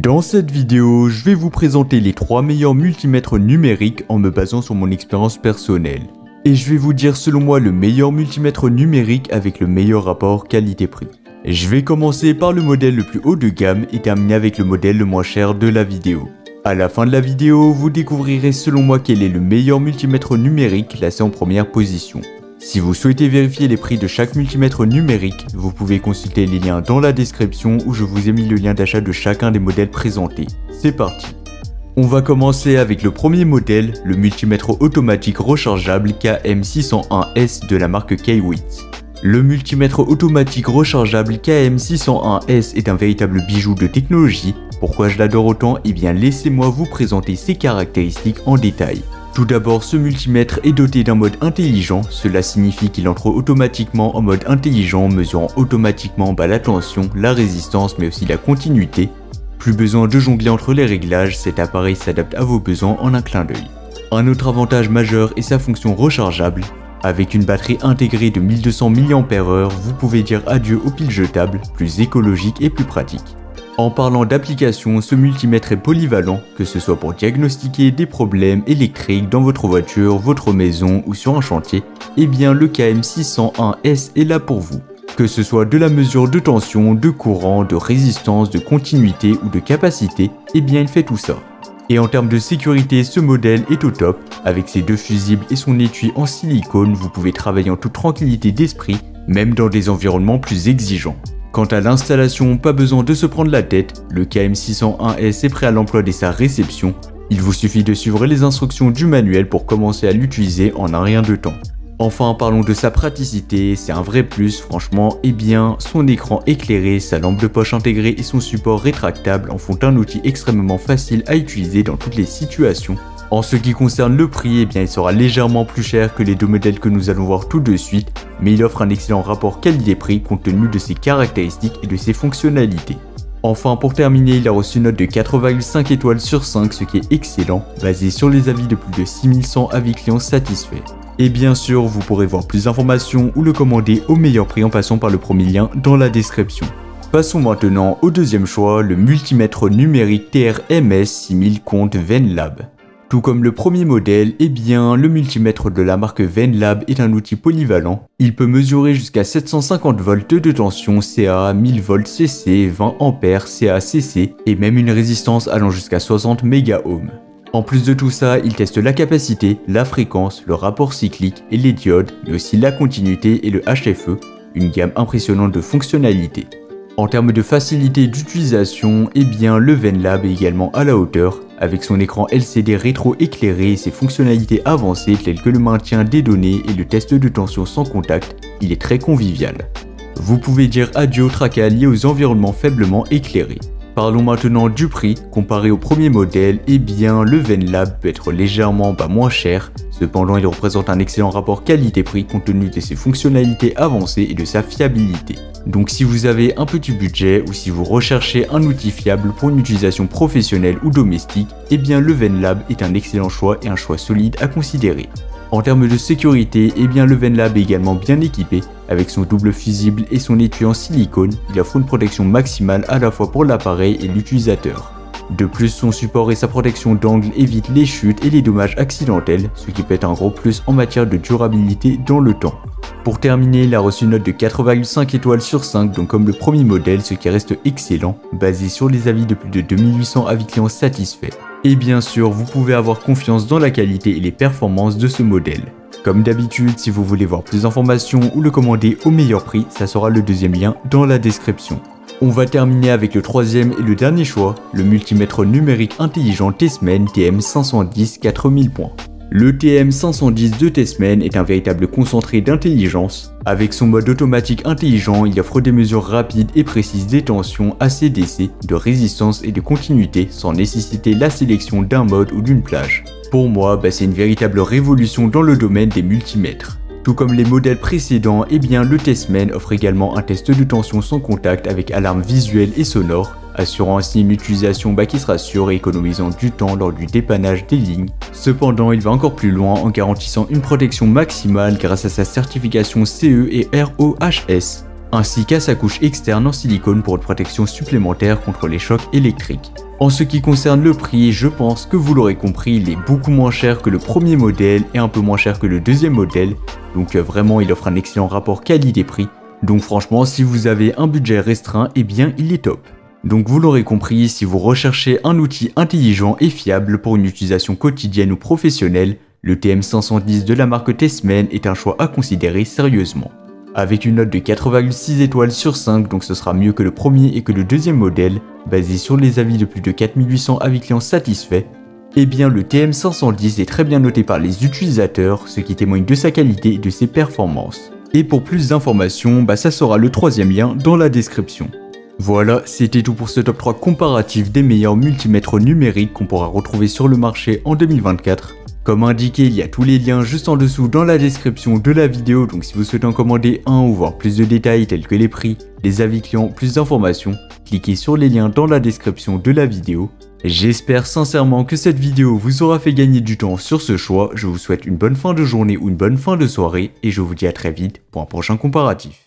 Dans cette vidéo, je vais vous présenter les 3 meilleurs multimètres numériques en me basant sur mon expérience personnelle. Et je vais vous dire selon moi le meilleur multimètre numérique avec le meilleur rapport qualité-prix. Je vais commencer par le modèle le plus haut de gamme et terminer avec le modèle le moins cher de la vidéo. À la fin de la vidéo, vous découvrirez selon moi quel est le meilleur multimètre numérique classé en première position. Si vous souhaitez vérifier les prix de chaque multimètre numérique, vous pouvez consulter les liens dans la description où je vous ai mis le lien d'achat de chacun des modèles présentés. C'est parti! On va commencer avec le premier modèle, le multimètre automatique rechargeable KM601S de la marque Kaiwitz. Le multimètre automatique rechargeable KM601S est un véritable bijou de technologie. Pourquoi je l'adore autant? Eh bien laissez-moi vous présenter ses caractéristiques en détail. Tout d'abord, ce multimètre est doté d'un mode intelligent, cela signifie qu'il entre automatiquement en mode intelligent, mesurant automatiquement la tension, la résistance mais aussi la continuité. Plus besoin de jongler entre les réglages, cet appareil s'adapte à vos besoins en un clin d'œil. Un autre avantage majeur est sa fonction rechargeable. Avec une batterie intégrée de 1200 mAh, vous pouvez dire adieu aux piles jetables, plus écologiques et plus pratiques. En parlant d'application, ce multimètre est polyvalent, que ce soit pour diagnostiquer des problèmes électriques dans votre voiture, votre maison ou sur un chantier, eh bien le KM601S est là pour vous. Que ce soit de la mesure de tension, de courant, de résistance, de continuité ou de capacité, eh bien il fait tout ça. Et en termes de sécurité, ce modèle est au top. Avec ses deux fusibles et son étui en silicone, vous pouvez travailler en toute tranquillité d'esprit, même dans des environnements plus exigeants. Quant à l'installation, pas besoin de se prendre la tête, le KM601S est prêt à l'emploi dès sa réception. Il vous suffit de suivre les instructions du manuel pour commencer à l'utiliser en un rien de temps. Enfin, parlons de sa praticité, c'est un vrai plus franchement, eh bien, son écran éclairé, sa lampe de poche intégrée et son support rétractable en font un outil extrêmement facile à utiliser dans toutes les situations. En ce qui concerne le prix, eh bien il sera légèrement plus cher que les deux modèles que nous allons voir tout de suite, mais il offre un excellent rapport qualité-prix compte tenu de ses caractéristiques et de ses fonctionnalités. Enfin, pour terminer, il a reçu une note de 4,5 étoiles sur 5, ce qui est excellent, basé sur les avis de plus de 6100 avis clients satisfaits. Et bien sûr, vous pourrez voir plus d'informations ou le commander au meilleur prix en passant par le premier lien dans la description. Passons maintenant au deuxième choix, le multimètre numérique TRMS 6000 compte Venlab. Tout comme le premier modèle, eh bien, le multimètre de la marque Venlab est un outil polyvalent. Il peut mesurer jusqu'à 750 volts de tension CA, 1000 volts CC, 20 ampères CA CC et même une résistance allant jusqu'à 60 mégaohms. En plus de tout ça, il teste la capacité, la fréquence, le rapport cyclique et les diodes, mais aussi la continuité et le HFE, une gamme impressionnante de fonctionnalités. En termes de facilité d'utilisation, eh bien le Venlab est également à la hauteur, avec son écran LCD rétro-éclairé et ses fonctionnalités avancées telles que le maintien des données et le test de tension sans contact, il est très convivial. Vous pouvez dire adieu au tracas lié aux environnements faiblement éclairés. Parlons maintenant du prix. Comparé au premier modèle, eh bien le Venlab peut être légèrement moins cher. Cependant, il représente un excellent rapport qualité-prix compte tenu de ses fonctionnalités avancées et de sa fiabilité. Donc si vous avez un petit budget ou si vous recherchez un outil fiable pour une utilisation professionnelle ou domestique, eh bien le Venlab est un excellent choix et un choix solide à considérer. En termes de sécurité, eh bien le Venlab est également bien équipé. Avec son double fusible et son étui en silicone, il offre une protection maximale à la fois pour l'appareil et l'utilisateur. De plus, son support et sa protection d'angle évitent les chutes et les dommages accidentels, ce qui peut être un gros plus en matière de durabilité dans le temps. Pour terminer, il a reçu une note de 4,5 étoiles sur 5, donc comme le premier modèle, ce qui reste excellent, basé sur les avis de plus de 2800 avis clients satisfaits. Et bien sûr, vous pouvez avoir confiance dans la qualité et les performances de ce modèle. Comme d'habitude, si vous voulez voir plus d'informations ou le commander au meilleur prix, ça sera le deuxième lien dans la description. On va terminer avec le troisième et le dernier choix, le multimètre numérique intelligent Tessmen TM510 4000 points. Le TM510 de Tessmen est un véritable concentré d'intelligence. Avec son mode automatique intelligent, il offre des mesures rapides et précises des tensions AC/DC, de résistance et de continuité sans nécessiter la sélection d'un mode ou d'une plage. Pour moi, c'est une véritable révolution dans le domaine des multimètres. Tout comme les modèles précédents, eh bien le Tessmen offre également un test de tension sans contact avec alarme visuelle et sonore, assurant ainsi une utilisation qui sera sûre et économisant du temps lors du dépannage des lignes. Cependant, il va encore plus loin en garantissant une protection maximale grâce à sa certification CE et RoHS. ainsi qu'à sa couche externe en silicone pour une protection supplémentaire contre les chocs électriques. En ce qui concerne le prix, je pense que vous l'aurez compris, il est beaucoup moins cher que le premier modèle et un peu moins cher que le deuxième modèle. Donc vraiment, il offre un excellent rapport qualité-prix. Donc franchement, si vous avez un budget restreint, eh bien il est top. Donc vous l'aurez compris, si vous recherchez un outil intelligent et fiable pour une utilisation quotidienne ou professionnelle, le TM510 de la marque Tessmen est un choix à considérer sérieusement. Avec une note de 4,6 étoiles sur 5, donc ce sera mieux que le premier et que le deuxième modèle, basé sur les avis de plus de 4800 avis clients satisfaits, eh bien le TM510 est très bien noté par les utilisateurs, ce qui témoigne de sa qualité et de ses performances. Et pour plus d'informations, ça sera le troisième lien dans la description. Voilà, c'était tout pour ce top 3 comparatif des meilleurs multimètres numériques qu'on pourra retrouver sur le marché en 2024. Comme indiqué, il y a tous les liens juste en dessous dans la description de la vidéo, donc si vous souhaitez en commander un ou voir plus de détails tels que les prix, les avis clients, plus d'informations, cliquez sur les liens dans la description de la vidéo. J'espère sincèrement que cette vidéo vous aura fait gagner du temps sur ce choix, je vous souhaite une bonne fin de journée ou une bonne fin de soirée et je vous dis à très vite pour un prochain comparatif.